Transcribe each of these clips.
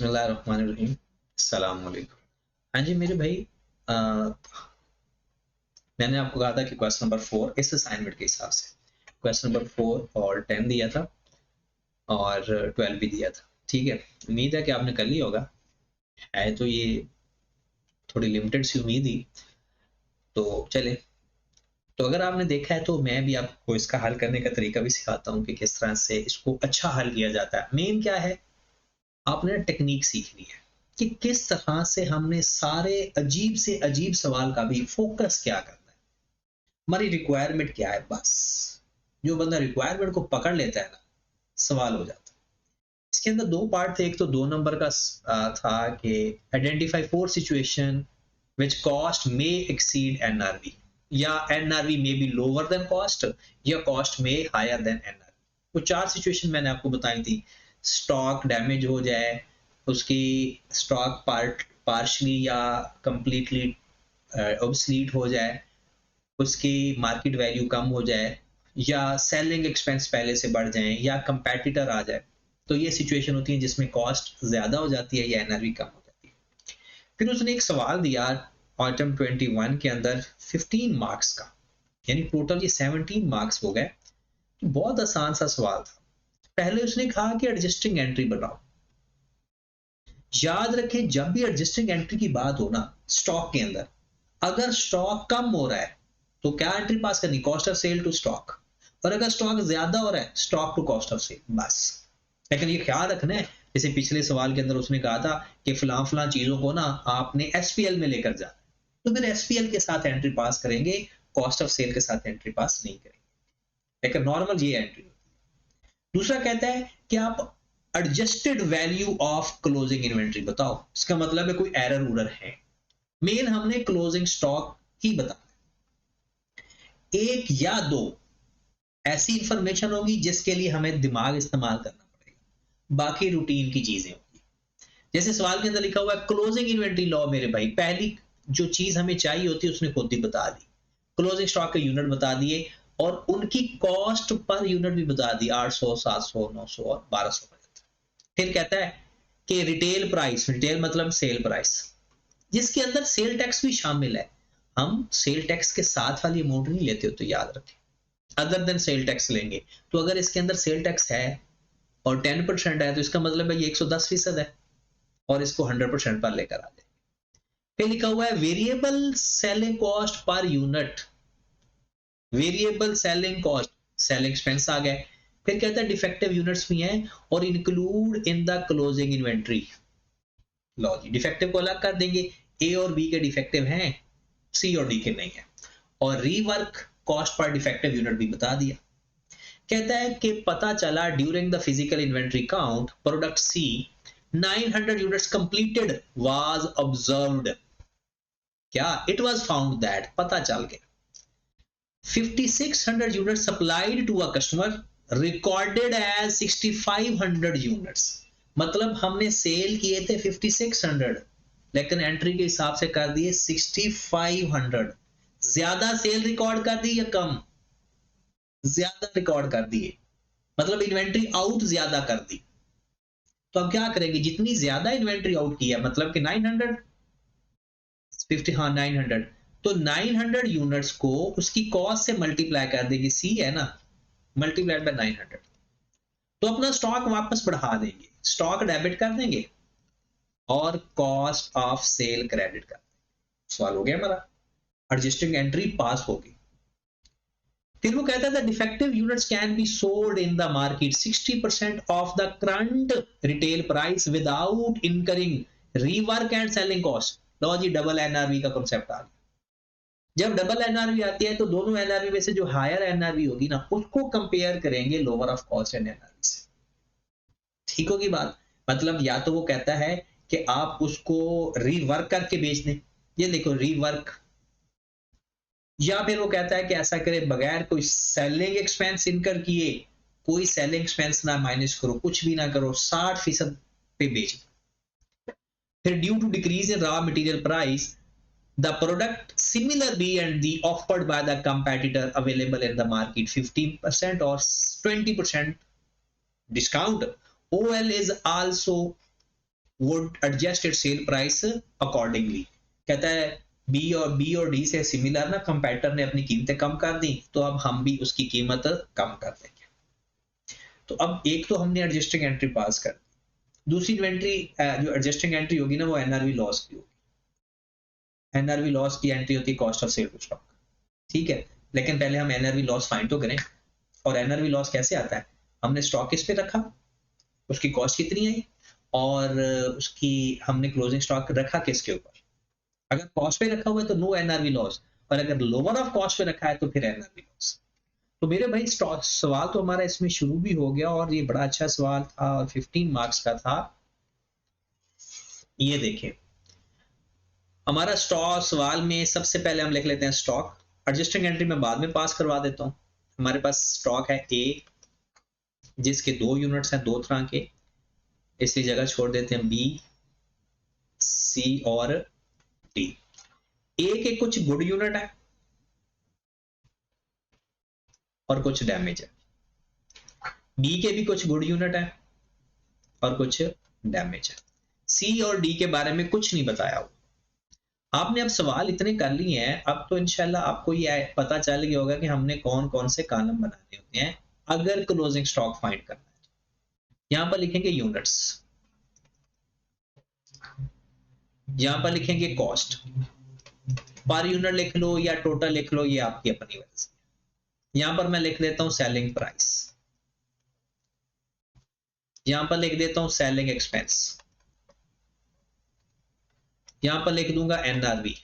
बिस्मिल्लाहिर्रहमानिर्रहीम। अस्सलाम वालेकुम। हाँ जी मेरे भाई, अ, मैंने आपको कहा था कि क्वेश्चन नंबर 4 इस असाइनमेंट के हिसाब से क्वेश्चन नंबर 4 और 10 दिया था और 12 भी दिया था। ठीक है, उम्मीद है कि आपने कर लिया होगा। है तो ये थोड़ी लिमिटेड सी उम्मीद ही, तो चले। तो अगर आपने देखा है तो मैं भी आपको इसका हल करने का तरीका भी सिखाता हूँ कि किस तरह से इसको अच्छा हल किया जाता है। मेन क्या है, आपने टेक्निक सीखनी है कि किस तरह से हमने सारे अजीब से अजीब सवाल का भी फोकस क्या करना है, हमारी रिक्वायरमेंट क्या है। बस जो बंदा रिक्वायरमेंट को पकड़ लेता है ना, सवाल हो जाता है। इसके अंदर दो पार्ट थे। एक तो 2 नंबर का था कि identify 4 situation which cost may exceed NRV, या NRV may be lower than cost, या cost may higher than NRV. वो 4 सिचुएशन मैंने आपको बताई थी। स्टॉक डैमेज हो जाए, उसकी स्टॉक पार्शली या कंप्लीटली ऑब्सलीट हो जाए, उसकी मार्केट वैल्यू कम हो जाए, या सेलिंग एक्सपेंस पहले से बढ़ जाए, या कंपेटिटर आ जाए। तो ये सिचुएशन होती है जिसमें कॉस्ट ज्यादा हो जाती है या एनआरवी कम हो जाती है। फिर उसने एक सवाल दिया आइटम 21 के अंदर 15 मार्क्स का, यानी टोटल ये 17 मार्क्स हो गए। तो बहुत आसान सा सवाल था। पहले उसने कहा कि एडजस्टिंग एंट्री बनाओ। याद रखें, जब भी एडजस्टिंग एंट्री की बात हो ना स्टॉक के अंदर, अगर स्टॉक कम हो रहा है तो क्या एंट्री पास करनी, cost of sale to stock. और अगर स्टॉक ज्यादा हो रहा है, stock to cost of sale, बस। लेकिन ये ख्याल रखना है, जैसे पिछले सवाल के अंदर उसने कहा था कि फलां फलां चीजों को ना आपने एसपीएल में लेकर जाना, तो फिर एसपीएल के साथ एंट्री पास करेंगे, कॉस्ट ऑफ सेल के साथ एंट्री पास नहीं करेंगे। लेकिन नॉर्मल ये एंट्री। दूसरा कहता है कि आप adjusted value of closing inventory बताओ। इसका मतलब है कोई एरर उरर है। मेन हमने क्लोजिंग स्टॉक ही बताया। एक या दो ऐसी इंफॉर्मेशन होगी जिसके लिए हमें दिमाग इस्तेमाल करना पड़ेगा, बाकी रूटीन की चीजें होगी। जैसे सवाल के अंदर लिखा हुआ है क्लोजिंग इन्वेंट्री लॉ। मेरे भाई, पहली जो चीज हमें चाहिए होती है उसने खुद ही बता दी। क्लोजिंग स्टॉक के यूनिट बता दिए और उनकी कॉस्ट पर यूनिट भी बता दी, 800, 700, 900 और 1200। फिर कहता है कि रिटेल प्राइस, रिटेल मतलब सेल प्राइस, जिसके अंदर सेल टैक्स भी शामिल है। हम सेल टैक्स के साथ वाली अमाउंट नहीं लेते हो, तो याद रखें, अदर देन सेल टैक्स लेंगे। तो अगर इसके अंदर सेल टैक्स है और 10% है, तो इसका मतलब है ये 110% है, और इसको 100% पर लेकर आ जाए। फिर लिखा हुआ है variable selling cost per unit, variable selling cost, selling expense आ गए। फिर कहता है डिफेक्टिव यूनिट्स भी हैं और include in the closing inventory. लो जी, डिफेक्टिव को अलग कर देंगे। ए और बी के डिफेक्टिव हैं, सी और डी के नहीं है। और रीवर्क कॉस्ट पर डिफेक्टिव यूनिट भी बता दिया। कहता है कि पता चला during the physical inventory count product C 900 units completed was observed. क्या इट वाज फाउंड दैट, पता चल गया 5600 units supplied to a customer recorded as 6500 units. मतलब हमने सेल किए थे 5600, लेकिन एंट्री के हिसाब से कर दिए 6500। ज्यादा सेल रिकॉर्ड कर दी या कम, ज्यादा रिकॉर्ड कर दिए, मतलब इन्वेंट्री आउट ज्यादा कर दी। तो अब क्या करेंगे, जितनी ज्यादा इन्वेंट्री आउट किया, मतलब कि 900, 50, हाँ 900, तो 900 यूनिट्स को उसकी कॉस्ट से मल्टीप्लाई कर देगी, सी है ना, मल्टीप्लाइड बाय 900। तो अपना स्टॉक वापस बढ़ा देंगे, स्टॉक डेबिट कर देंगे और कॉस्ट ऑफ सेल क्रेडिट कर देंगे। सवाल हो गया हमारा, एडजस्टिंग एंट्री पास होगी। फिर वो कहता था defective units can be sold in the market 60% of the current retail price without incurring rework and selling cost. लो जी, डबल एनआरवी का कॉन्सेप्ट आ गया। जब डबल एनआरवी आती है तो दोनों एनआरवी में से जो हायर एनआरवी होगी ना, उसको कंपेयर करेंगे lower of cost and NRV से। ठीक होगी बात। मतलब या तो वो कहता है कि आप उसको रीवर्क करके बेच दें, ये देखो रीवर्क, या फिर वो कहता है कि ऐसा करे बगैर कोई सेलिंग एक्सपेंस इनकर किए, कोई सेलिंग एक्सपेंस ना माइनस करो, कुछ भी ना करो, 60% पे बेच दो। फिर due to decrease in raw material price the product similar B and D offered by the competitor available in the market 15% or 20% discount, OL is also would adjust its sale price accordingly। कहता है B और D से similar ना competitor ने अपनी कीमतें कम कर दी, तो अब हम भी उसकी कीमत कम कर देंगे। तो अब एक तो हमने एडजस्टिंग एंट्री पास कर दी, दूसरी एंट्री जो एडजस्टिंग एंट्री होगी ना वो एनआरवी लॉस की होगी। एनआरवी लॉस की एंट्री होती है cost of sale to stock, ठीक है। लेकिन पहले हम एनआरवी लॉस फाइंड तो करें। और एनआरवी लॉस कैसे आता है, हमने स्टॉक किस पे रखा, उसकी कॉस्ट कितनी आई, और उसकी हमने क्लोजिंग स्टॉक रखा किसके ऊपर। अगर कॉस्ट पे रखा हुआ है तो नो एनआरवी लॉस, और अगर लोअर ऑफ कॉस्ट पे रखा है तो फिर एनआरवी लॉस। तो मेरे भाई सवाल तो हमारा इसमें शुरू भी हो गया, और ये बड़ा अच्छा सवाल था और 15 मार्क्स का था। ये देखें हमारा स्टॉक सवाल में सबसे पहले हम लिख लेते हैं स्टॉक, एडजस्टिंग एंट्री में बाद में पास करवा देता हूं। हमारे पास स्टॉक है ए, जिसके 2 यूनिट्स हैं 2 तरह के, इसलिए जगह छोड़ देते हैं बी, सी और डी। ए के कुछ गुड यूनिट है और कुछ डैमेज है, बी के भी कुछ गुड यूनिट है और कुछ डैमेज है, सी और डी के बारे में कुछ नहीं बताया हुआ। आपने अब सवाल इतने कर लिए हैं, अब तो इंशाल्लाह आपको ये पता चल गया होगा कि हमने कौन कौन से कॉलम बनाने होते हैं अगर क्लोजिंग स्टॉक फाइंड करना है। यहां पर लिखेंगे यूनिट्स, यहां पर लिखेंगे कॉस्ट, पर यूनिट लिख लो या टोटल लिख लो, ये आपकी अपनी वजह से। यहां पर मैं लिख देता हूं सेलिंग प्राइस, यहां पर लिख देता हूं सेलिंग एक्सपेंस, यहां पर लिख दूंगा एनआरवी,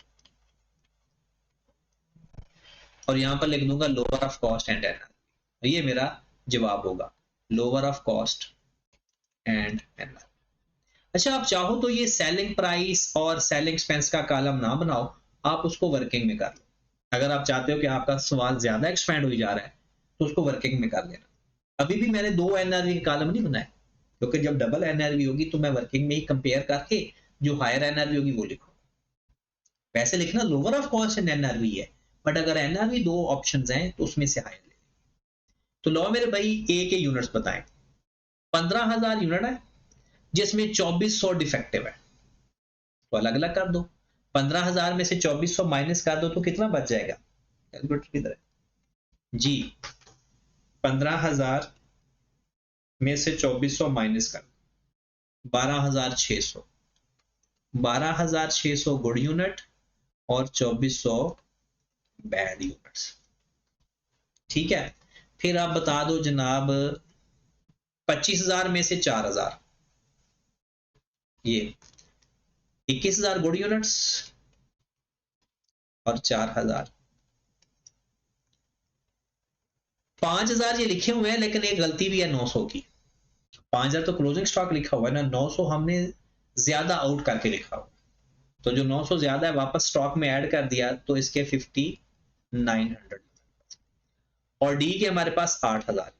और यहां पर लिख दूंगा lower of cost and NRV. ये मेरा जवाब होगा, lower of cost and NRV. अच्छा, आप चाहो तो ये सेलिंग प्राइस और सेलिंग एक्सपेंस का कॉलम ना बनाओ, आप उसको वर्किंग में कर लो। अगर आप चाहते हो कि आपका सवाल ज्यादा एक्सपेंड हो जा रहा है तो उसको वर्किंग में कर लेना। अभी भी मैंने 2 एनआरवी के कॉलम नहीं बनाए, क्योंकि जब डबल एनआरवी होगी तो मैं वर्किंग में ही कंपेयर करके जो हायर एनआरवी होगी वो लिखूंगा। वैसे लिखना lower of cost and NRV है, बट अगर एनआरवी 2 ऑप्शंस हैं तो उसमें से हायर ले। तो लो मेरे भाई ए के यूनिट्स बताएं। 15,000 यूनिट है जिसमें 2400 डिफेक्टिव है, तो अलग अलग कर दो। 15,000 में से 2400 माइनस कर दो तो कितना बच जाएगा, कैलकुलेटर किधर है जी। 15,000 में से 2400 माइनस कर 12,600, 12,600 गुड यूनिट और 2400 बैड यूनिट्स, ठीक है। फिर आप बता दो जनाब 25,000 में से 4,000, ये 21,000 गुड यूनिट्स और 4,000। 5,000 ये लिखे हुए हैं लेकिन एक गलती भी है 900 की। 5,000 तो क्लोजिंग स्टॉक लिखा हुआ है ना, 900 हमने ज्यादा आउट करके लिखा हुआ, तो जो 900 ज्यादा है वापस स्टॉक में ऐड कर दिया, तो इसके 5900। और डी के हमारे पास 8,000।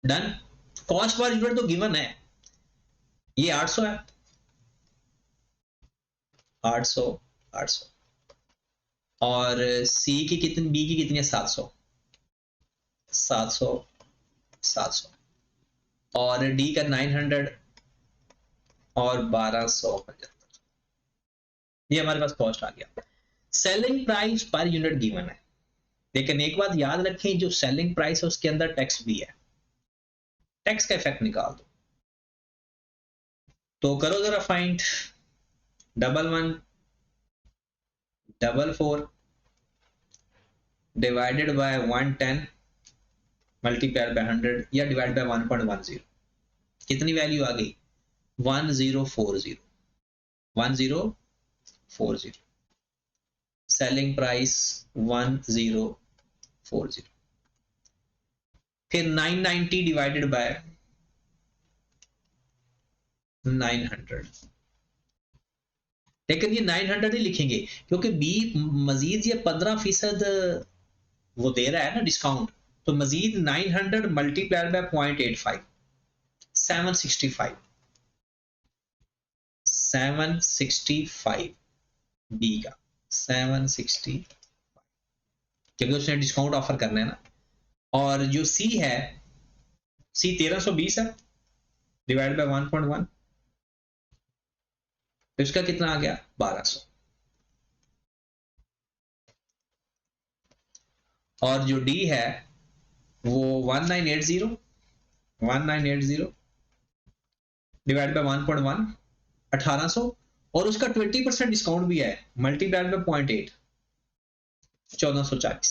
डन। कॉस्ट पर यूनिट तो गिवन है, ये 800 है, 800 800। और सी की कितनी, बी की कितनी है 700 700 700, और डी का 900 और 1275। ये हमारे पास कॉस्ट आ गया। Selling price per unit given है, लेकिन एक बात याद रखें, जो सेलिंग प्राइस है उसके अंदर टैक्स भी है, टैक्स का इफेक्ट निकाल दो। तो करो जरा find, 1144 divided by 110 multiplied by 100 या डिवाइड बाय 1.10, कितनी वैल्यू आ गई 1040। 1040 सेलिंग प्राइस 1040। फिर 990 डिवाइडेड बाय 900, लेकिन ये 900 ही लिखेंगे क्योंकि बी मजीद ये 15% वो दे रहा है ना डिस्काउंट, तो मजीद 900 मल्टीप्लाइड बाय 0.85, 765 765 बी का 765, क्योंकि उसने डिस्काउंट ऑफर करना है ना। और जो सी है, सी 1320 है, डिवाइड बाय 1.1, तो इसका कितना आ गया 1200। और जो डी है वो 1980 डिवाइड बाय 1.1 1800, और उसका 20% डिस्काउंट भी है, मल्टीप्लाइड बाय 0.8 1440।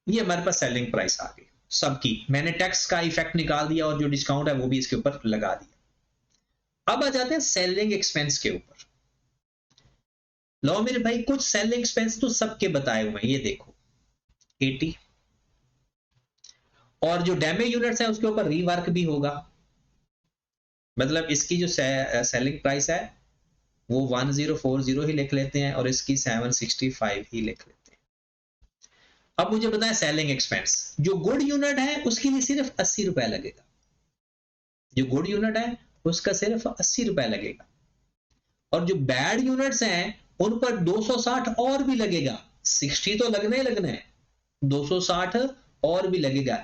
ये हमारे पास सेलिंग प्राइस आ गई सबकी। मैंने टैक्स का इफेक्ट निकाल दिया और जो डिस्काउंट है वो भी इसके ऊपर लगा दिया। अब आ जाते हैं सेलिंग एक्सपेंस के ऊपर। लो मेरे भाई, कुछ सेलिंग एक्सपेंस तो सबके बताए हुए हैं, ये देखो 80, और जो डैमेज यूनिट्स है उसके ऊपर रीवर्क भी होगा। मतलब इसकी जो सेलिंग प्राइस है वो 1040 ही लिख लेते हैं और इसकी 765 ही लिख लेते हैं। अब मुझे बताया सेलिंग एक्सपेंस, जो गुड यूनिट है उसके लिए सिर्फ 80 रुपए लगेगा। जो गुड यूनिट है उसका सिर्फ 80 रुपए लगेगा, और जो बैड यूनिट्स हैं उन पर 260 और भी लगेगा। 60 तो लगना ही लगना है, 260 और भी लगेगा,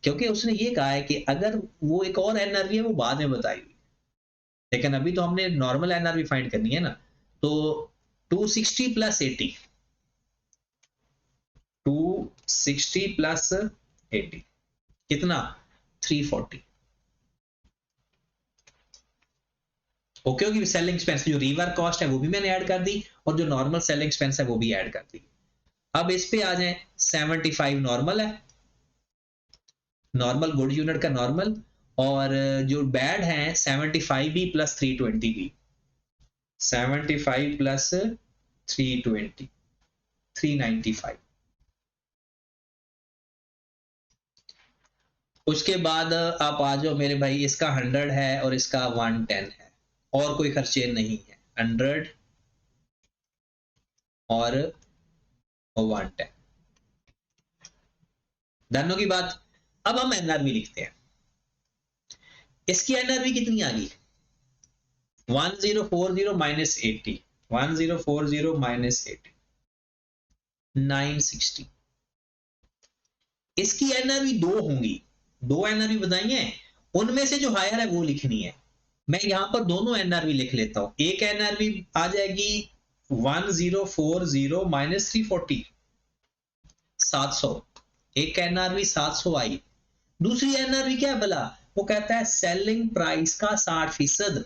क्योंकि उसने ये कहा है कि अगर वो एक और एनआरवी है वो बाद में बताई हुई, लेकिन अभी तो हमने नॉर्मल एनआरवी फाइंड करनी है ना। तो 260 प्लस 80, 260 प्लस 80 कितना 340। ओके होगी। सेलिंग एक्सपेंस जो रिवर्क कॉस्ट है वो भी मैंने ऐड कर दी, और जो नॉर्मल सेलिंग एक्सपेंस है वो भी ऐड कर दी। अब इस पे आ जाए, 75 नॉर्मल है, नॉर्मल गुड यूनिट का नॉर्मल, और जो बैड है 75 भी प्लस 320 भी, 75 प्लस 320 395। उसके बाद आप आ जाओ मेरे भाई, इसका 100 है और इसका 110 है, और कोई खर्चे नहीं है, 100 और 110, दोनों की बात। अब हम एनआरवी लिखते हैं। इसकी एनआरवी कितनी आ गई 1040 माइनस 80, 1040 माइनस 80 960। इसकी एनआरवी दो होंगी, दो एनआरवी बताई हैं, उनमें से जो हायर है वो लिखनी है। मैं यहां पर दोनों एनआरवी लिख लेता हूं। एक एनआरवी आ जाएगी 1040 माइनस 340 700, एक एनआरवी 700 आई। दूसरी एनआरवी क्या है भला, वो कहता है सेलिंग प्राइस का 60%,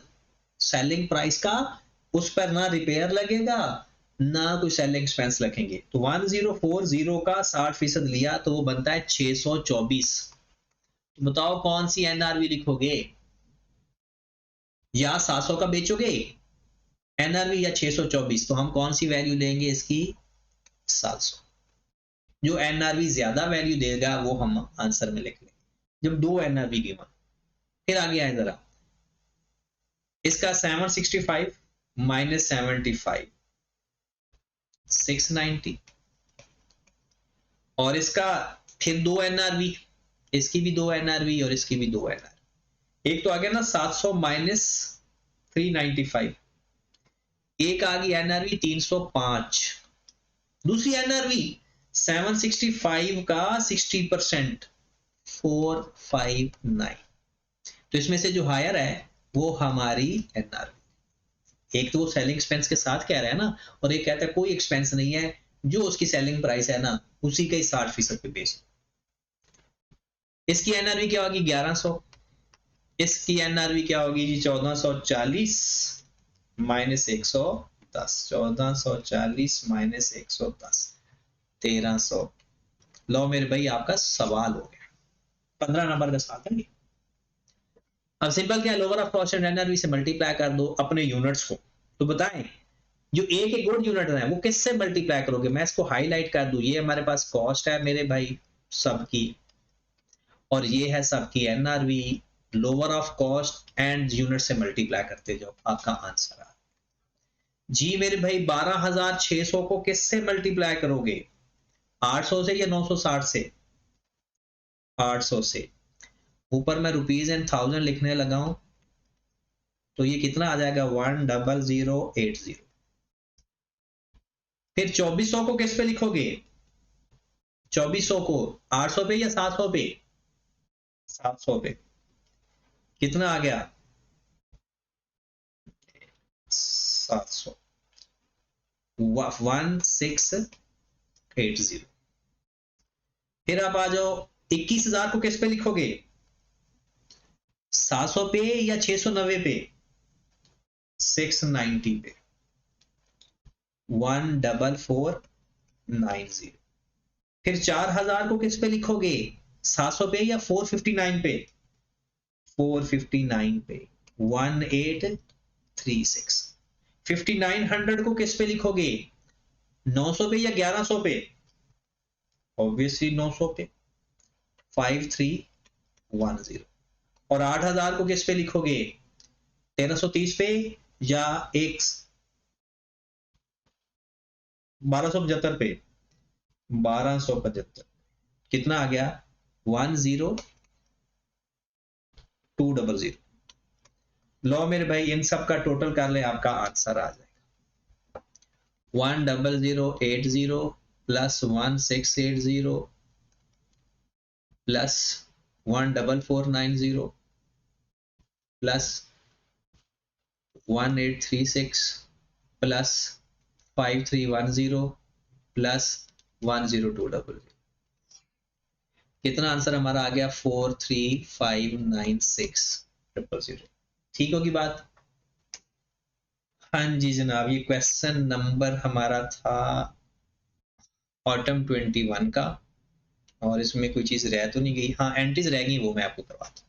सेलिंग प्राइस का, उस पर ना रिपेयर लगेगा ना कोई सेलिंग एक्सपेंस लगेंगे। तो 1040 का 60% लिया तो वो बनता है 624। तो बताओ कौन सी एनआरवी लिखोगे, या 700 का बेचोगे एनआरवी, या 624? तो हम कौन सी वैल्यू लेंगे इसकी 700। जो एनआरवी ज्यादा वैल्यू देगा वो हम आंसर में लिख लेंगे जब दो एनआरवी गिवन। फिर आगे आए जरा, इसका 765 माइनस 75 690, और इसका फिर दो एनआरवी, इसकी भी दो एनआरवी और इसकी भी दो एनआरवी। एक तो आ गया ना 700 माइनस 395, एक आ गई एनआरवी 305, दूसरी एनआरवी 765 का 60% 459। तो इसमें से जो हायर है वो हमारी एनआरवी। एक तो वो सेलिंग एक्सपेंस के साथ कह रहा है ना, और एक कहता है कोई एक्सपेंस नहीं है, जो उसकी सेलिंग प्राइस है ना उसी का ही 60% पे बेस। इसकी एनआरवी क्या होगी 1100, इसकी एनआरवी क्या होगी जी 1440 माइनस 110, 1440 माइनस 110 1300। लो मेरे भाई आपका सवाल हो गया, 15 नंबर का सवाल है। अब सिंपल क्या, lower of cost and NRV से मल्टीप्लाई कर दो अपने यूनिट्स को। तो बताएं जो एक एक गुड यूनिट है वो किससे मल्टीप्लाई करोगे। मैं इसको हाईलाइट कर दूं, ये हमारे पास कॉस्ट है मेरे भाई सबकी, और ये है सबकी NRV. Lower of cost and unit से मल्टीप्लाई करते जाओ, आपका आंसर आ जी मेरे भाई। 12600 को किससे मल्टीप्लाई करोगे, 800 से या 960 से, 800 से। ऊपर मैं रुपीज एंड थाउजेंड लिखने लगा हूं, तो ये कितना आ जाएगा 10080। फिर 2400 को किस पे लिखोगे, 2400 को 800 पे या 700 पे, 700 पे कितना आ गया 700 1680। फिर आप आ जाओ 21,000 को किस पे लिखोगे 700 पे या 690 पे 690 पे 14490। फिर 4,000 को किस पे लिखोगे 700 पे या 459 पे 459 पे 1836। 5900 को किस पे लिखोगे 900 पे या 1100 पे ऑब्वियसली 900 पे 5310। और 8,000 को किस पे लिखोगे 1330 पे या 1275 पे 1275। कितना आ गया 10200। लो मेरे भाई इन सब का टोटल कर ले आपका आंसर आ जाएगा 10080 plus 1680 plus 14490 plus 1836 plus 5310 plus 10200। कितना आंसर हमारा आ गया 43596 ठीक होगी बात। हाँ जी जनाब ये क्वेश्चन नंबर हमारा था ऑटम 21 का और इसमें कोई चीज रह तो नहीं गई। हाँ एंट्रीज रह गई वो मैं आपको करवाता हूँ।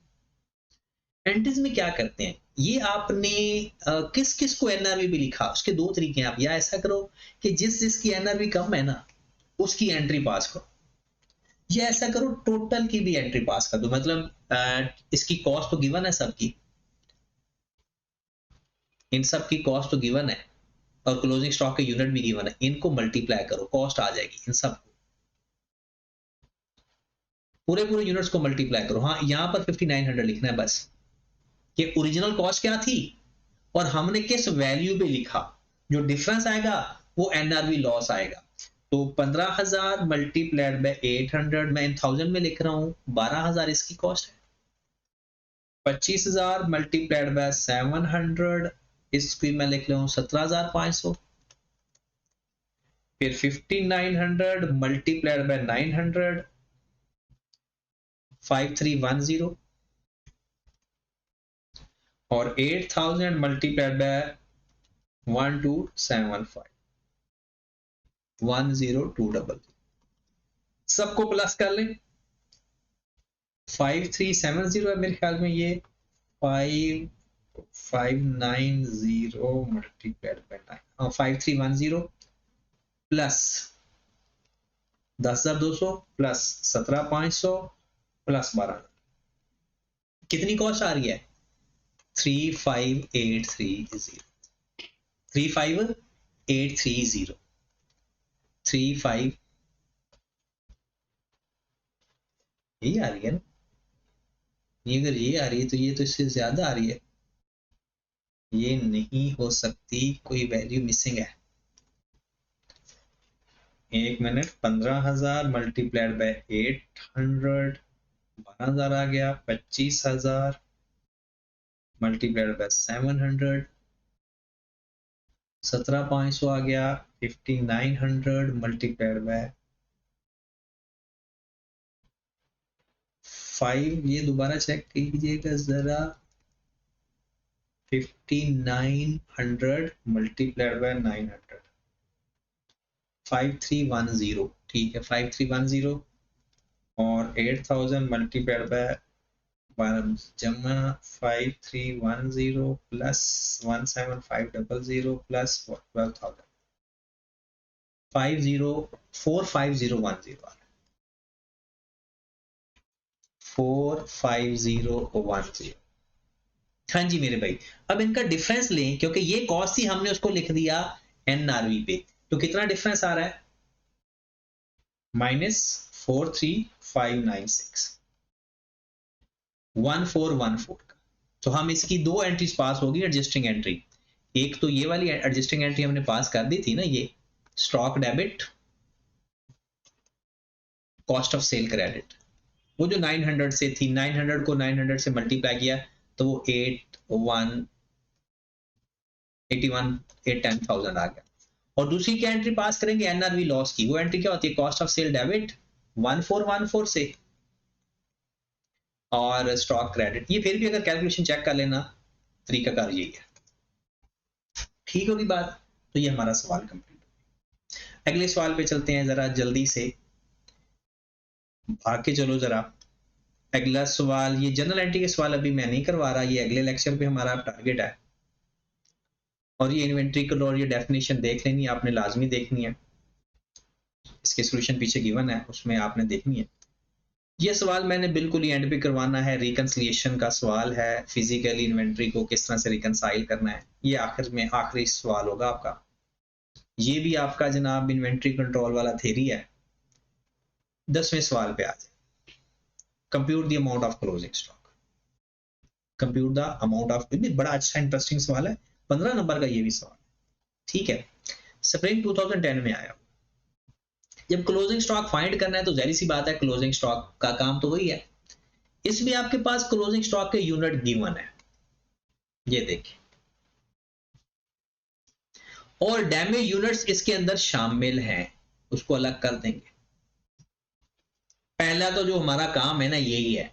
एंट्रीज में क्या करते हैं ये आपने किस किस को एनआरवी भी लिखा उसके दो तरीके हैं। आप या ऐसा करो कि जिस जिसकी एनआरवी कम है ना उसकी एंट्री पास करो या ऐसा करो टोटल की भी एंट्री पास कर दो। मतलब इसकी कॉस्ट तो गिवन है सबकी इन सब की कॉस्ट तो गिवन है और क्लोजिंग स्टॉक के यूनिट भी गिवन है। इनको मल्टीप्लाई करो कॉस्ट आ जाएगी इन सब पूरे यूनिट्स को मल्टीप्लाई करो। हाँ यहां पर 5900 लिखना है बस कि ओरिजिनल कॉस्ट क्या थी और हमने किस वैल्यू पे लिखा। जो डिफरेंस आएगा वो एनआरवी लॉस आएगा। तो 15,000 मल्टीप्लाइड बाय 800 मैं 1000 में लिख रहा हूं 12,000 इसकी कॉस्ट है। 25,000 मल्टीप्लाइड बाय 700 इसकी मैं लिख रहा हूं 17,500। फिर 5900 मल्टीप्लाइड बाय 900 5310 और 8,000 मल्टीप्लाइड बाय 1275 10200। सबको प्लस कर लें 5370 है मेरे ख्याल में ये 5590 multiplied by 9 5310 plus 10,200 plus 17,500 plus 12 कितनी कॉस्ट आ रही है 35830 35830 35 यही आ रही है ना। ये अगर ये आ रही है तो ये तो इससे ज्यादा आ रही है। ये नहीं हो सकती कोई वैल्यू मिसिंग है। एक मिनट 15,000 मल्टीप्लाइड बाय 800 12,000 आ गया। 25,000 मल्टीप्लाइड बाय 700 17,500 आ गया। 5900 मल्टीप्लाइड बाय 5 ये दोबारा चेक कीजिएगा जरा 5900 मल्टीप्लाइड बाय 900 5310 ठीक है 5310 और 8,000 मल्टीप्लाइड बाय जमा 5310 प्लस 17500 प्लस 12,000 45010 45010। हाँ जी मेरे भाई अब इनका डिफरेंस लें क्योंकि ये कॉस्ट थी हमने उसको लिख दिया एनआरवी पे। तो कितना डिफरेंस आ रहा है -43596 1414 का। तो हम इसकी दो एंट्रीज पास होगी एडजस्टिंग एंट्री। एक तो ये वाली एडजस्टिंग एंट्री हमने पास कर दी थी ना ये stock debit cost of cell credit वो जो 900 से थी, 900 को 900 से मल्टीप्लाई किया तो वो 10,000 आ गया। और दूसरी क्या एंट्री पास करेंगे एनआरवी लॉस की, वो एंट्री क्या होती है कॉस्ट ऑफ सेल डेबिट 1414 से और स्टॉक क्रेडिट। ये फिर भी अगर कैलकुलेशन चेक कर लेना तरीकाकार यही है, ठीक होगी बात। तो ये हमारा सवाल कंप्लीट। अगले सवाल पे चलते हैं जरा जल्दी से, भाग के चलो जरा। अगला सवाल, ये जनरल एंट्री के सवाल अभी मैं नहीं करवा रहा, ये अगले लेक्चर पे हमारा टारगेट है। और ये इन्वेंट्री कंट्रोल, ये डेफिनेशन देख लेनी है आपने, लाजमी देखनी है। इसके सॉल्यूशन पीछे गिवन है, उसमें आपने देखनी है। ये सवाल मैंने बिल्कुल ही एंड पे करवाना है, रिकंसिलिएशन का सवाल है, फिजिकली इन्वेंट्री को किस तरह से रिकंसाइल करना है, ये आखिर में आखिरी सवाल होगा आपका। ये भी आपका जनाब इन्वेंट्री कंट्रोल वाला थ्योरी है। 10वें सवाल पे आ जाए, compute the amount of closing stock. Compute the amount of, बड़ा अच्छा इंटरेस्टिंग सवाल है, 15 नंबर का ये भी सवाल, ठीक है। स्प्रिंग 2010 में आया। जब क्लोजिंग स्टॉक फाइंड करना है तो जाहिर सी बात है क्लोजिंग स्टॉक का काम तो वही है। इसमें आपके पास क्लोजिंग स्टॉक के यूनिट गिवन है, ये देखिए, और डैमेज यूनिट्स इसके अंदर शामिल हैं, उसको अलग कर देंगे। पहला तो जो हमारा काम है ना यही है,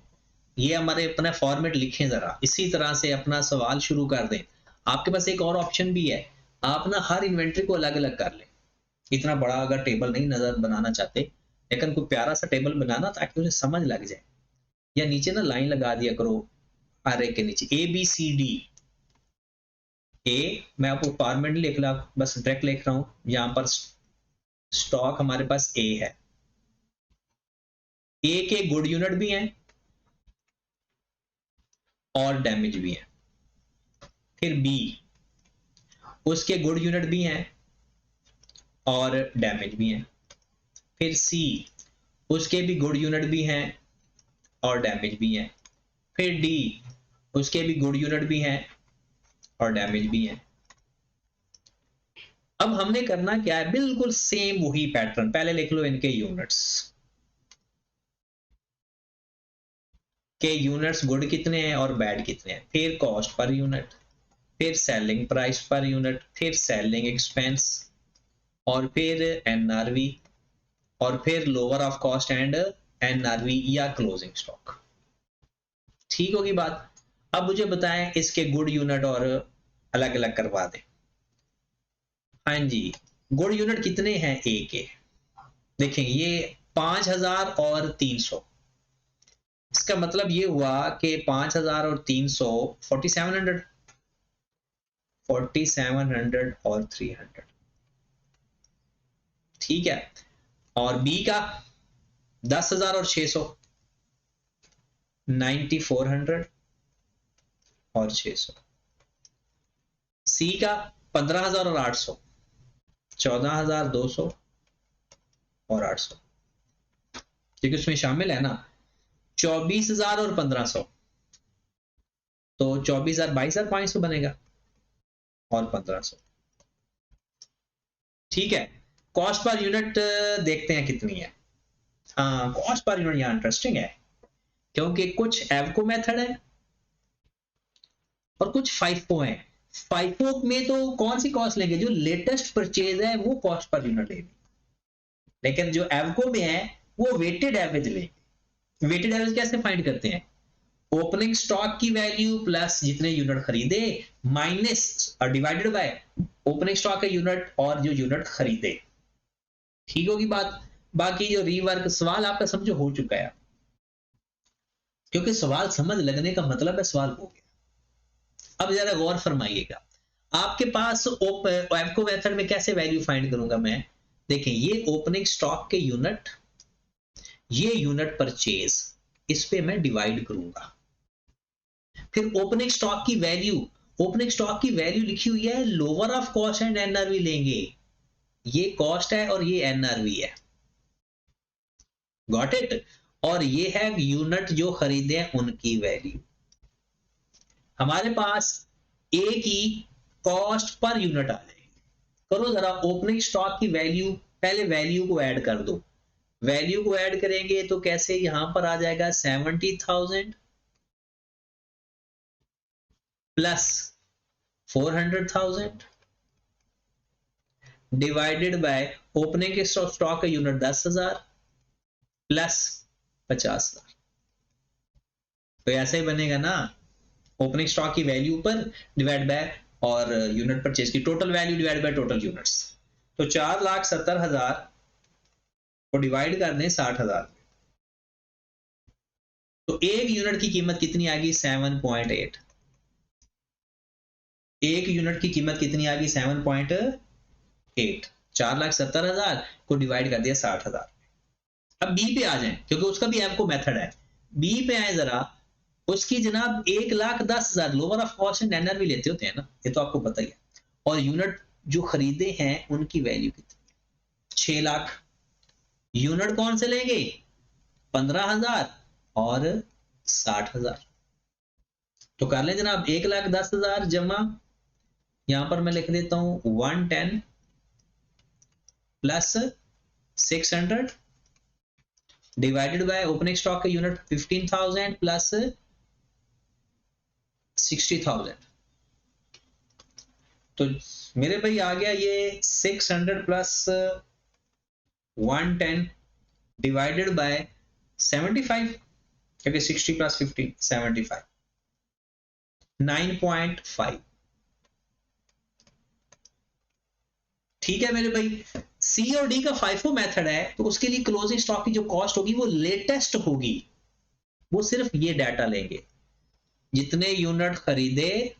ये हमारे अपना फॉर्मेट लिखें जरा, इसी तरह से अपना सवाल शुरू कर दें। आपके पास एक और ऑप्शन भी है, आप ना हर इन्वेंट्री को अलग अलग कर लें। इतना बड़ा अगर टेबल नहीं नजर बनाना चाहते, लेकिन कोई प्यारा सा टेबल बनाना ताकि उन्हें समझ लग जाए, या नीचे ना लाइन लगा दिया करो हर एक के नीचे ABCD। ए मैं आपको फॉर्मेट लिख रहा, बस डायरेक्ट लिख रहा हूं, यहां पर स्टॉक हमारे पास ए है, ए के गुड यूनिट भी हैं और डैमेज भी हैं। फिर बी, उसके गुड यूनिट भी हैं और डैमेज भी हैं। फिर सी, उसके भी गुड यूनिट भी हैं और डैमेज भी हैं। फिर डी, उसके भी गुड यूनिट भी हैं और डैमेज भी हैं। अब हमने करना क्या है, बिल्कुल सेम वही पैटर्न, पहले लिख लो इनके यूनिट्स के, यूनिट्स गुड कितने हैं और बैड कितने हैं, फिर कॉस्ट पर यूनिट, फिर सेलिंग प्राइस पर यूनिट, फिर सेलिंग एक्सपेंस, और फिर एनआरवी, और फिर lower of cost and NRV या क्लोजिंग स्टॉक। ठीक होगी बात। अब मुझे बताएं इसके गुड यूनिट और अलग अलग करवा दें। हाँ जी, गुड यूनिट कितने हैं ए के, देखें ये 5000 और 300। इसका मतलब ये हुआ कि 5000 और 300 4700, 4700 और 300, ठीक है। और बी का 10,000 और 600 9400 और 600। सी का 15,000 और 800 14,200 और 800, क्योंकि उसमें शामिल है ना 24,000 और 1500, तो 24,000 22,500 बनेगा और 1500, ठीक है। कॉस्ट पर यूनिट देखते हैं कितनी है। हाँ, कॉस्ट पर यूनिट यहां इंटरेस्टिंग है, क्योंकि कुछ एवको मेथड है और कुछ फाइफो है। फाइफो में तो कौन सी कॉस्ट लेंगे, जो लेटेस्ट परचेज है वो कॉस्ट पर यूनिट लेंगे, लेकिन जो एवको में है वो वेटेड एवरेज लेंगे। वेटेड एवरेज कैसे फाइंड करते हैं, ओपनिंग स्टॉक की वैल्यू प्लस जितने यूनिट खरीदे माइनस और डिवाइडेड बाय ओपनिंग स्टॉक का यूनिट और जो यूनिट खरीदे, ठीक होगी बात। बाकी जो रीवर्क सवाल आपका समझो हो चुका है, क्योंकि सवाल समझ लगने का मतलब है सवाल हो गया। अब जरा गौर फरमाइएगा, आपके पास एवको मेथड में कैसे वैल्यू फाइंड करूंगा मैं, देखें ये ओपनिंग स्टॉक के यूनिट, ये यूनिट परचेज, इस पे मैं डिवाइड करूंगा। फिर ओपनिंग स्टॉक की वैल्यू, ओपनिंग स्टॉक की वैल्यू लिखी हुई है lower of cost and NRV लेंगे, ये कॉस्ट है और ये एनआरवी है, गॉट इट। और ये है यूनिट जो खरीदे हैं उनकी वैल्यू। हमारे पास ए की कॉस्ट पर यूनिट आ जाएगी, करो जरा ओपनिंग स्टॉक की वैल्यू, पहले वैल्यू को ऐड कर दो, वैल्यू को ऐड करेंगे तो कैसे, यहां पर आ जाएगा 70,000 प्लस 400,000 डिवाइडेड बाय ओपनिंग के स्टॉक का यूनिट 10,000 प्लस 50,000। तो ऐसा ही बनेगा ना, ओपनिंग स्टॉक की वैल्यू पर डिवाइड बाय और यूनिट परचेज की total value divide by total units. तो 4,70,000 को डिवाइड कर दें 60,000, तो एक यूनिट की कीमत कितनी आ गई 7.8। एक यूनिट की कीमत कितनी आ गई 7.8। 4,70,000 को डिवाइड कर दिया 60,000। अब बी पे आ जाए क्योंकि उसका भी आपको मेथड है। बी पे आए जरा, उसकी जनाब 1,10,000 lower of cost and NRV लेते होते हैं ना, ये तो आपको पता ही है। और यूनिट जो खरीदे हैं उनकी वैल्यू कितनी, 6 लाख। यूनिट कौन से लेंगे, 15,000 और 60,000। तो कर लें जनाब 1,10,000 जमा, यहां पर मैं लिख देता हूं 110 plus 600 divided by opening stock का यूनिट 15,000 प्लस 60,000। तो मेरे भाई आ गया ये 600 प्लस 110 डिवाइडेड बाय 75, क्योंकि 60 प्लस 15 75, 9.5। ठीक है मेरे भाई, सी और डी का फाइफो मेथड है, तो उसके लिए क्लोजिंग स्टॉक की जो कॉस्ट होगी वो लेटेस्ट होगी। वो सिर्फ ये डाटा लेंगे, जितने यूनिट खरीदे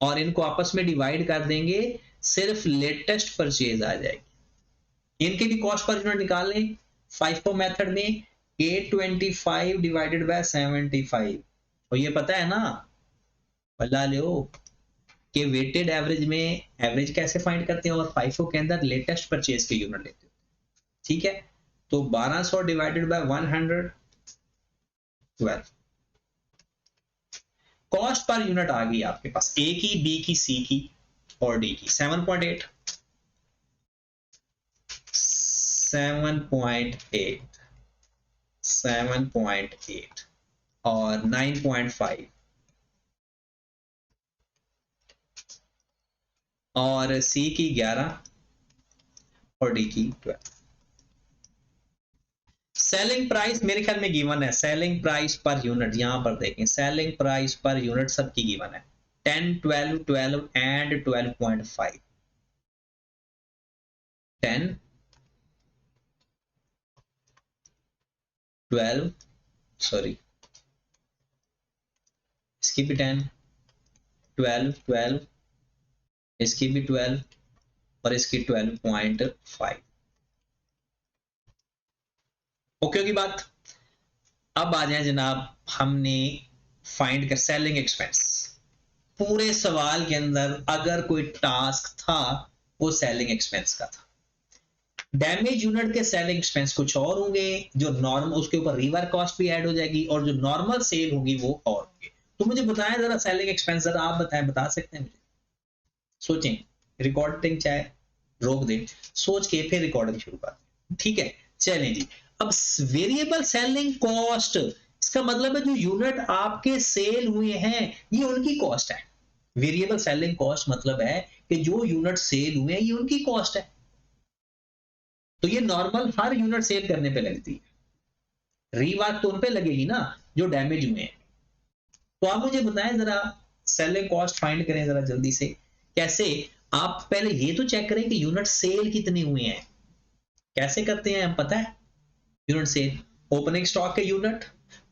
और इनको आपस में डिवाइड कर देंगे, सिर्फ लेटेस्ट परचेज आ जाएगी। इनके भी कॉस्ट पर यूनिट निकाल लें फाइफो मेथड में, 825 डिवाइडेड बाय 75। और ये पता है ना बल्ला लो कि वेटेड एवरेज में एवरेज कैसे फाइंड करते हैं, और फाइफो के अंदर लेटेस्ट परचेज के यूनिट लेते हैं। ठीक है, तो 1200 divided by 112, cost per unit आ गई आपके पास, ए की, बी की, सी की और डी की। 7.8 7.8 और 9.5 और सी की 11 और डी की 12। सेलिंग प्राइस मेरे ख्याल में गिवन है, सेलिंग प्राइस पर यूनिट यहां पर देखें, सेलिंग प्राइस पर यूनिट सबकी गिवन है 10, 12, 12 एंड 12.5। 10, 12, सॉरी इसकी भी 10, 12, 12, इसकी भी 12 और इसकी 12.5। ओके की बात। अब आ जाए जनाब, हमने फाइंड कर सेलिंग एक्सपेंस। पूरे सवाल के अंदर अगर कोई टास्क था वो सेलिंग एक्सपेंस का था। डैमेज यूनिट के सेलिंग एक्सपेंस कुछ और होंगे, जो नॉर्मल, उसके ऊपर रिवर कॉस्ट भी ऐड हो जाएगी, और जो नॉर्मल सेल होगी वो और होंगे। तो मुझे बताएं जरा सेलिंग एक्सपेंस, जरा आप बताएं, बता सकते हैं मुझे? सोचें, रिकॉर्डिंग चाहे रोक दें, सोच के फिर रिकॉर्डिंग शुरू कर दें। ठीक है, चलें जी। अब वेरिएबल सेलिंग कॉस्ट, इसका मतलब है जो यूनिट आपके सेल हुए हैं ये उनकी कॉस्ट है। वेरिएबल सेलिंग कॉस्ट मतलब है कि जो यूनिट सेल हुए हैं ये उनकी कॉस्ट है। तो ये नॉर्मल हर यूनिट सेल करने पे लगती है, रीवर्क तो उन पे लगेगी ना जो डैमेज हुए हैं। तो आप मुझे बताएं जरा, सेलिंग कॉस्ट फाइंड करें जरा जल्दी से। कैसे? आप पहले ये तो चेक करें कि यूनिट सेल कितने हुए हैं। कैसे करते हैं हम, पता है? यूनिट सेल, ओपनिंग स्टॉक के यूनिट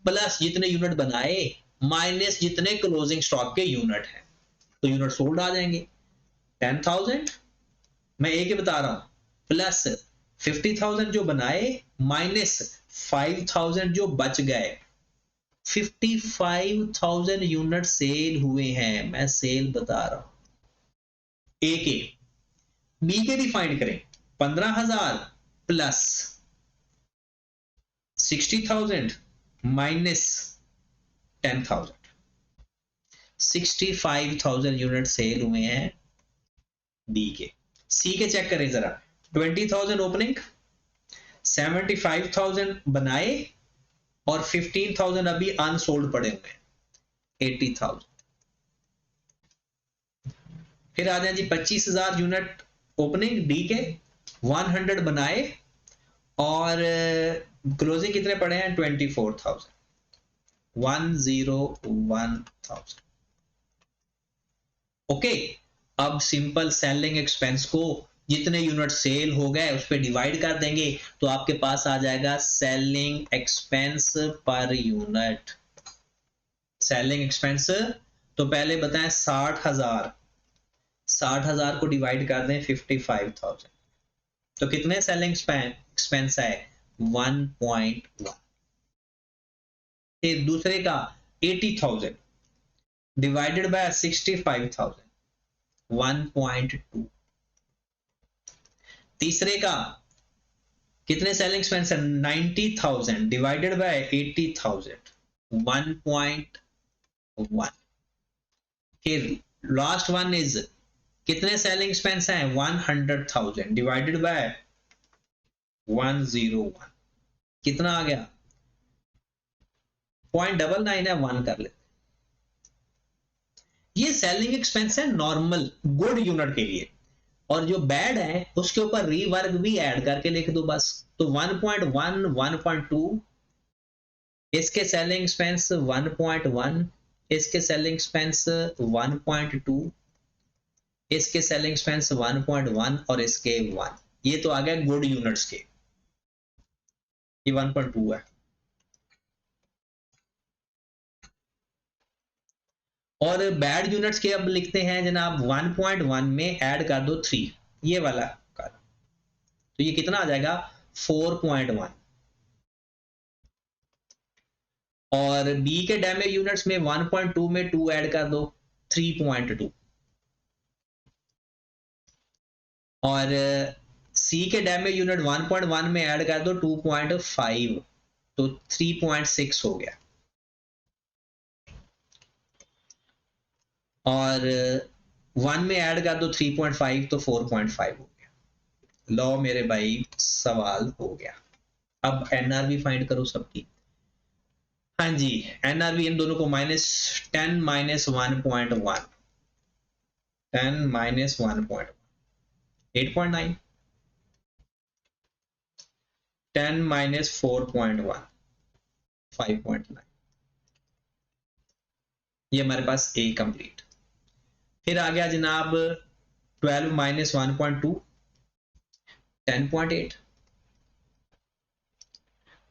प्लस जितने यूनिट बनाए माइनस जितने क्लोजिंग स्टॉक के यूनिट हैं, तो यूनिट सोल्ड आ जाएंगे। 10,000 मैं एक ही बता रहा हूं, प्लस 50,000 जो बनाए माइनस 5,000 जो बच गए, 55,000 यूनिट सेल हुए हैं। मैं सेल बता रहा हूं। ए के, बी के भी फाइंड करें। 15,000 प्लस 60,000 माइनस 10,000, 65,000 यूनिट सेल हुए हैं बी के। सी के चेक करें जरा, 20,000 ओपनिंग, 75,000 बनाए और 15,000 अभी अनसोल्ड पड़े हुए हैं, 80,000। फिर आ जाए जी 25,000 यूनिट ओपनिंग डी के, 100 बनाए और क्लोजिंग कितने पड़े हैं, 24,000, 101,000। ओके, अब सिंपल सेलिंग एक्सपेंस को जितने यूनिट सेल हो गए उस पर डिवाइड कर देंगे तो आपके पास आ जाएगा selling expense per unit. Selling expense तो पहले बताएं 60,000, 60,000 को डिवाइड कर दें 55,000 तो कितने सेलिंग एक्सपेंस है, 1.1। फिर दूसरे का 80,000 डिवाइडेड बाय 65,000, 1.2। तीसरे का कितने सेलिंग एक्सपेंस है, 90,000 डिवाइडेड बाय 80,000, 1.1। फिर लास्ट वन इज कितने सेलिंग एक्सपेंस हैं, 100,000 डिवाइडेड बाय 101, कितना आ गया, 0.99 है, 1 कर लेते। ये सेलिंग एक्सपेंस है नॉर्मल गुड यूनिट के लिए, और जो बैड है उसके ऊपर रीवर्क भी ऐड करके लिख दो बस। तो 1.1, 1.2, इसके सेलिंग एक्सपेंस 1.1, इसके सेलिंग एक्सपेंस 1.2, इसके सेलिंग एक्सपेंस 1.1 और इसके 1। ये तो आ गया गुड यूनिट्स के, ये 1.2 है। और बैड यूनिट्स के अब लिखते हैं जनाब 1.1 में ऐड कर दो 3, ये वाला कर, तो ये कितना आ जाएगा 4.1। और बी के डैमेज यूनिट्स में 1.2 में 2 ऐड कर दो 3.2, और सी के डैमेज यूनिट 1.1 में ऐड कर दो 2.5 तो 3.6 हो गया, और 1 में ऐड कर दो 3.5 तो 4.5 हो गया। लो मेरे भाई सवाल हो गया। अब एनआरवी फाइंड करो सबकी। हाँ जी, एनआरवी इन दोनों को -10 -1.1, 10 -1.1, 8.9, 10 -4.1, 5.9। ये हमारे पास ए कंप्लीट। फिर आ गया जनाब 12 -1.2, 10.8,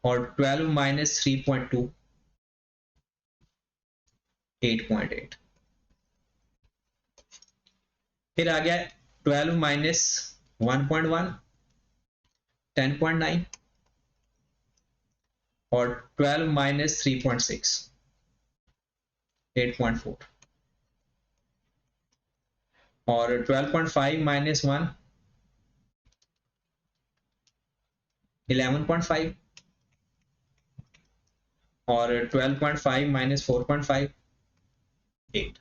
और 12 -3.2, 8.8। फिर आ गया 12 -1.1, 10.9, और 12 -3.6, 8.4, और 12.5 -1, 11.5, और 12.5 -4.5, 8।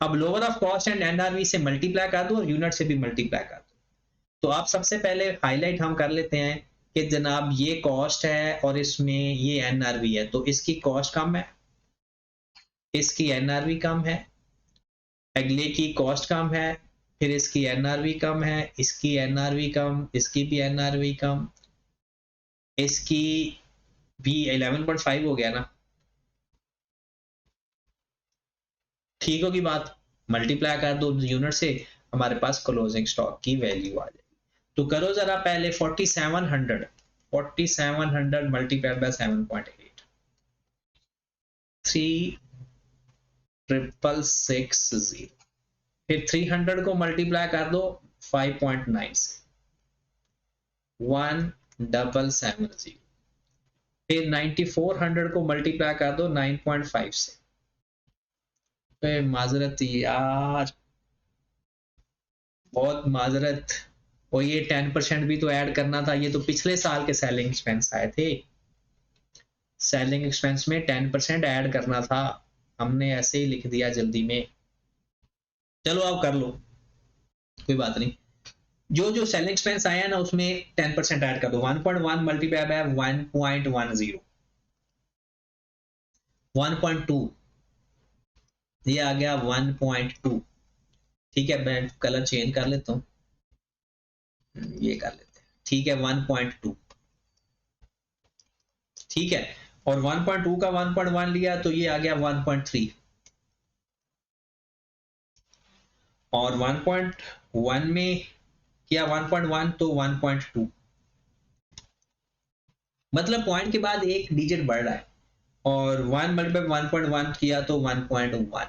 अब lower of cost and NRV से मल्टीप्लाई कर दो और यूनिट से भी मल्टीप्लाई कर दो। तो आप सबसे पहले हाईलाइट हम कर लेते हैं कि जनाब ये कॉस्ट है और इसमें ये एनआरवी है, तो इसकी कॉस्ट कम है, इसकी एनआरवी कम है, अगले की कॉस्ट कम है, फिर इसकी एनआरवी कम है, इसकी एनआरवी कम, इसकी भी एनआरवी कम, इसकी भी 11.5 हो गया ना, ठीक होगी बात। मल्टीप्लाई कर दो यूनिट से, हमारे पास क्लोजिंग स्टॉक की वैल्यू आ जाएगी। तो करो जरा पहले 4700 मल्टीप्लाइड बाय 7.8, 3,660। फिर 300 को मल्टीप्लाई कर दो 5.9 से, 1,770। फिर 9400 को मल्टीप्लाई कर दो 9.5 से। माजरत यार, बहुत माजरत। और ये 10% भी तो ऐड करना था, ये तो पिछले साल के सेलिंग एक्सपेंस आए थे। सेलिंग एक्सपेंस में 10% ऐड करना था, हमने ऐसे ही लिख दिया जल्दी में। चलो आप कर लो, कोई बात नहीं। जो जो सेलिंग एक्सपेंस आया ना उसमें 10% ऐड कर दो। 1.1 मल्टीप्लाई बाय 1.10, 1.2, ये आ गया 1.2। ठीक है, मैं कलर चेंज कर लेता हूँ, ये कर लेते हैं, ठीक है 1.2। ठीक है, और 1.2 का 1.1 लिया तो ये आ गया 1.3, और 1.1 में किया 1.1 तो 1.2, मतलब पॉइंट के बाद एक डिजिट बढ़ रहा है, और 1 मल्टीप्लाई 1.1 किया तो 1.1,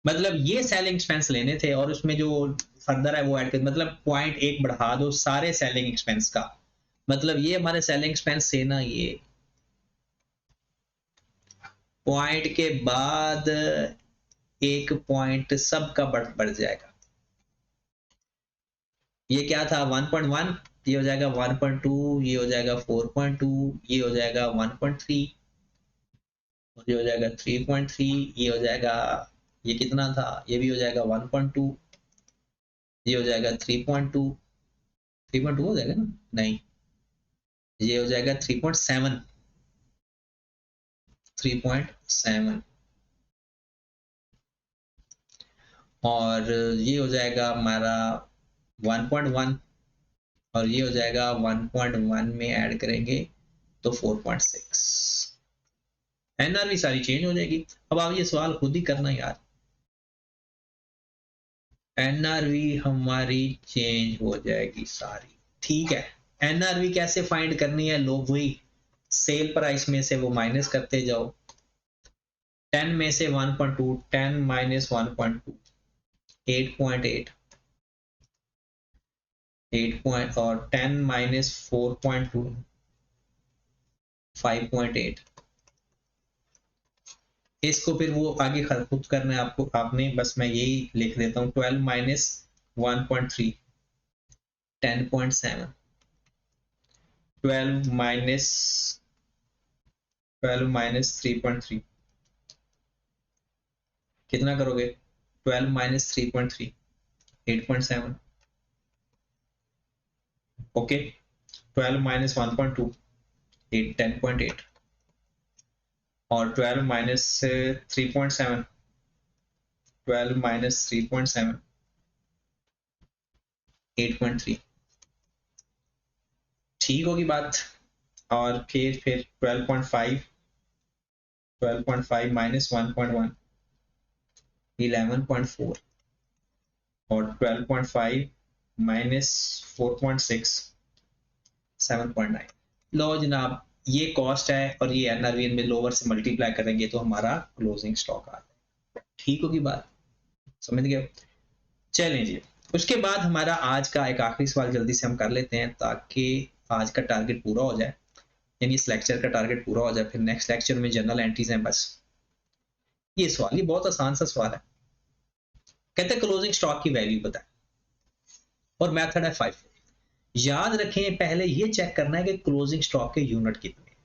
मतलब ये सेलिंग एक्सपेंस लेने थे और उसमें जो फर्दर है वो ऐड कर, मतलब पॉइंट एक बढ़ा दो सारे सेलिंग एक्सपेंस का, मतलब ये हमारे सेलिंग एक्सपेंस से ना ये पॉइंट के बाद एक पॉइंट सबका बढ़ जाएगा। ये क्या था 1.1, ये हो जाएगा 1.2, ये हो जाएगा 4.2, ये हो जाएगा 1.3, ये हो जाएगा 3.3, ये हो जाएगा, ये कितना था, ये भी हो जाएगा 1.2, ये हो जाएगा 3.2, 3.2 हो जाएगा ना, नहीं ये हो जाएगा 3.7, 3.7, और ये हो जाएगा हमारा 1.1, और ये हो जाएगा 1.1 में ऐड करेंगे तो 4.6। एनआरवी सारी चेंज हो जाएगी। अब आप ये सवाल खुद ही करना यार, एनआरवी हमारी चेंज हो जाएगी सारी। ठीक है, एनआरवी कैसे फाइंड करनी है, लोग वही सेल प्राइस में से वो माइनस करते जाओ, 10 में से 1.2, 10 माइनस 1.2, 8.8, 8 पॉइंट, और 10 माइनस 4.2, 5.8। इसको फिर वो आगे खुद करना है आपको, आपने, बस मैं यही लिख देता हूँ, 12 माइनस 1.3, 10.7, 12 माइनस 3.3, कितना करोगे, 12 माइनस 3.3, 8.7, ओके, 12 माइनस 1.2, 10.8, और 12 माइनस 3.7, 12 माइनस 3.7, 8.3। ठीक होगी बात। और फिर 12.5, 12.5 माइनस 1.1, 11.4, और 12.5 माइनस 4.6, 7.9। लो जनाब, ये कॉस्ट है और ये एनआरवी में लोअर से मल्टीप्लाई करेंगे तो हमारा क्लोजिंग स्टॉक आ जाए। ठीक होगी बात, समझ गए। चलें जी, उसके बाद हमारा आज का एक आखिरी सवाल जल्दी से हम कर लेते हैं ताकि आज का टारगेट पूरा हो जाए, यानी इस लेक्चर का टारगेट पूरा हो जाए, फिर नेक्स्ट लेक्चर में जनरल एंट्रीज हैं बस। ये सवाल, ये बहुत आसान सा सवाल है। कहते हैं क्लोजिंग स्टॉक की वैल्यू बताएं, और मेथड है 5। याद रखें, पहले ये चेक करना है कि क्लोजिंग स्टॉक के यूनिट कितने,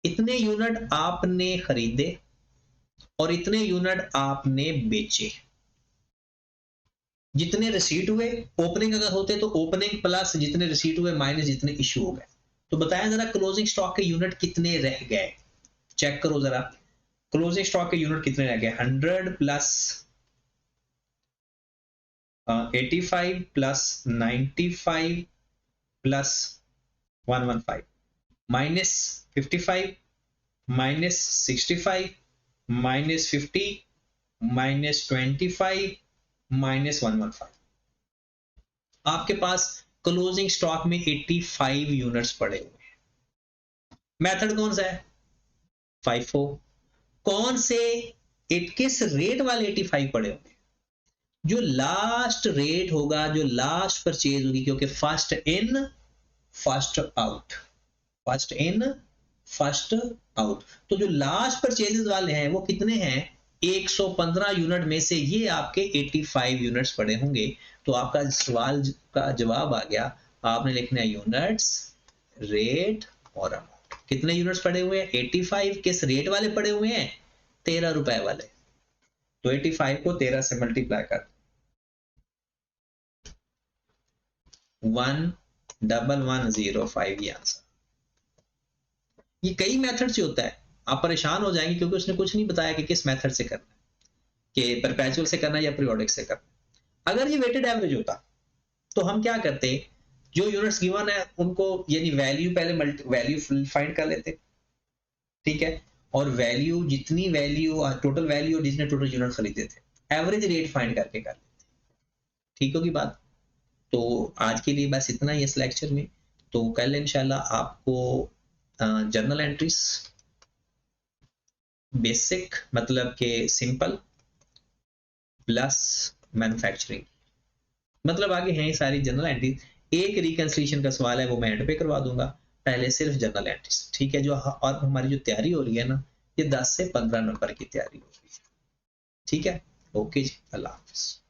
इतने यूनिट आपने खरीदे और इतने यूनिट आपने बेचे, जितने रिसीट हुए, ओपनिंग अगर होते तो ओपनिंग प्लस जितने रिसीट हुए माइनस जितने इशू हो गए, तो बताया जरा क्लोजिंग स्टॉक के यूनिट कितने रह गए, चेक करो जरा क्लोजिंग स्टॉक के यूनिट कितने रह गए। 100 plus 85 plus 95 plus 115 minus 55 minus 65 minus 50 minus 25 minus 115। आपके पास क्लोजिंग स्टॉक में 85 यूनिट्स पड़े हुए हैं। मेथड कौन सा है, 5-4। कौन से, किस रेट वाले 85 पड़े होंगे, जो लास्ट रेट होगा, जो लास्ट परचेज होगी, क्योंकि first in first out, first in first out, तो जो लास्ट परचेजेस वाले हैं वो कितने हैं, 115 यूनिट में से ये आपके 85 यूनिट्स पड़े होंगे। तो आपका सवाल का जवाब आ गया, आपने लिखना है यूनिट्स, रेट और अमाउंट। कितने यूनिट्स पड़े हुए हैं, 85। किस रेट वाले पड़े हुए हैं, 13 रुपए वाले, तो 85 को 13 से मल्टीप्लाई कर, 11105 ये आंसर। ये कई मेथड से होता है, आप परेशान हो जाएंगे क्योंकि उसने कुछ नहीं बताया कि किस मेथड से करना है, कि परपेचुअल से करना है या पीरियोडिक से करना है। अगर ये वेटेड एवरेज होता तो हम क्या करते, जो यूनिट्स गिवन है उनको यानी वैल्यू पहले वैल्यू फाइंड कर लेते, ठीक है, और वैल्यू जितनी वैल्यू टोटल वैल्यू और जितने टोटल यूनिट खरीदे थे एवरेज रेट फाइंड करके कर लेते। ठीक होगी बात। तो आज के लिए बस इतना ही इस लेक्चर में। तो कल इंशाल्लाह आपको जर्नल एंट्रीज बेसिक मतलब के सिंपल प्लस मैन्युफैक्चरिंग, मतलब आगे हैं सारी जनरल एंट्रीज। एक रिकंसिलिएशन का सवाल है वो मैं एंड पे करवा दूंगा, पहले सिर्फ जनरल एंट्रीज, ठीक है। जो और हमारी जो तैयारी हो रही है ना, ये 10 से 15 नंबर की तैयारी हो रही है, ठीक है। ओके जी, अल्लाह हाफिज।